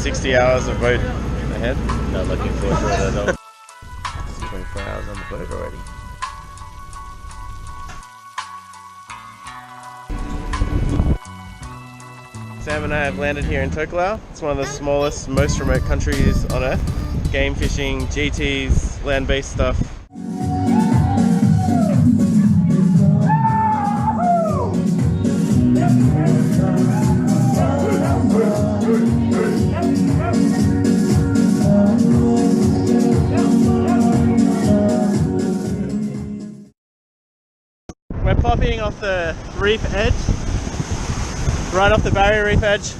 60 hours of boat ahead. Not looking forward to it at all. It's 24 hours on the boat already. Sam and I have landed here in Tokelau. It's one of the smallest, most remote countries on earth. Game fishing, GTs, land-based stuff. We're popping off the reef edge, right off the barrier reef edge,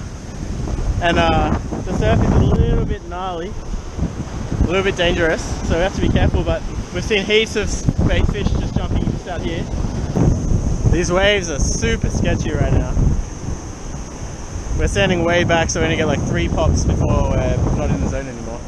and the surf is a little bit gnarly, a little bit dangerous, so we have to be careful, but we've seen heaps of bait fish just jumping just out here. These waves are super sketchy right now. We're standing way back, so we only get like 3 pops before we're not in the zone anymore.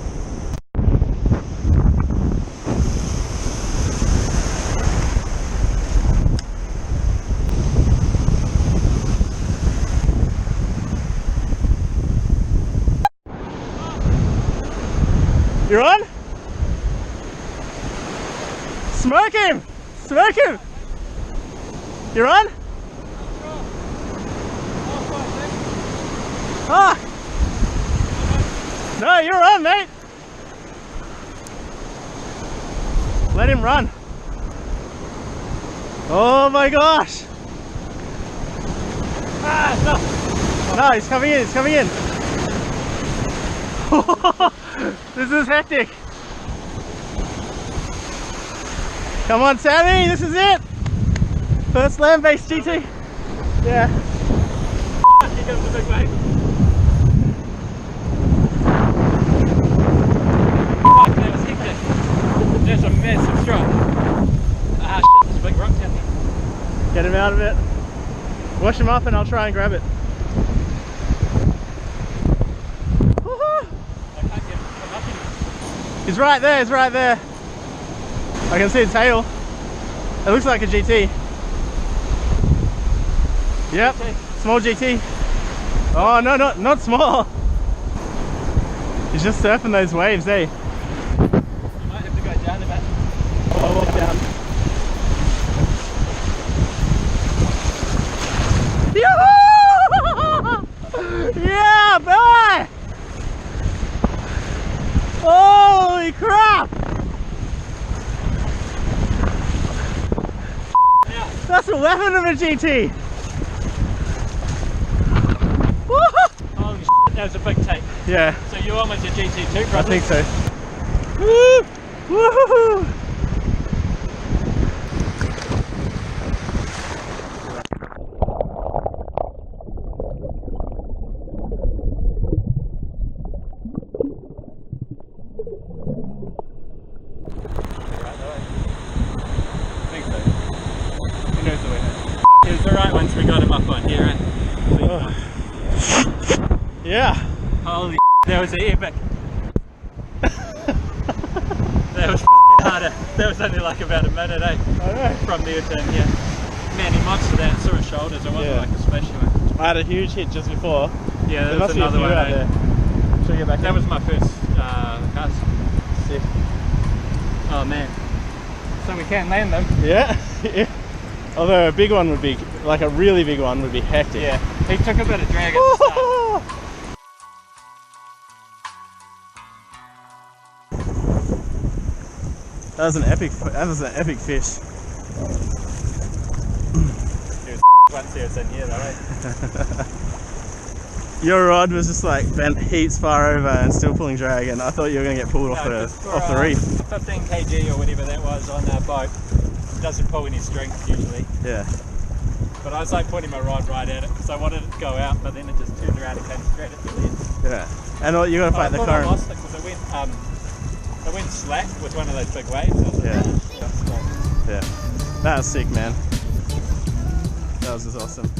You're on? Smoke him! Smoke him! You're on? Ah! No, you're on, mate! Let him run. Oh my gosh! Ah, no! No, he's coming in, he's coming in! This is hectic. Come on, Sammy, this is it. First land-based GT. Yeah. Here comes the big wave. Fuck, that was hectic. There's a massive drop. Ah, shit, there's a big rock down here. Get him out of it. Wash him up and I'll try and grab it. He's right there, he's right there. I can see the tail. It looks like a GT. Yep, small GT. Oh no, not small. He's just surfing those waves, eh? You might have to go down a bit. I'll walk down. Yoo-hoo! Yeah, boy! Holy crap! Yeah. That's a weapon of a GT! Holy shit, that was a big tape. Yeah. So you're almost a GT too, I probably? think so. Woo! Woohoo! It was alright once we got him up on here, eh? Yeah. Holy that was epic. That was harder. That was only like about a minute, eh? I know. From there to yeah. Man, he monstered that sort of shoulders. It wasn't like a splashy one. I had a huge hit just before. Yeah, There there must was be a another few one. out Eh? there. Should we get back That in? was my first cast. Sick. Oh man. So we can't land them. Yeah. Yeah. Although a big one would be, like a really big one would be hectic. Yeah. He took a bit of drag at the start. That was an epic fish. He was once he was in here though, eh? Your rod was just like bent heaps far over and still pulling drag, and I thought you were going to get pulled off the reef. 15 kg or whatever that was on our boat. It doesn't pull any strength usually. Yeah. But I was like pointing my rod right at it because I wanted it to go out, but then it just turned around and came straight at the end. Yeah. And you got to fight the current. I lost it because it went slack with one of those big waves. I was like, Yeah. Yeah. That was sick, man. That was just awesome.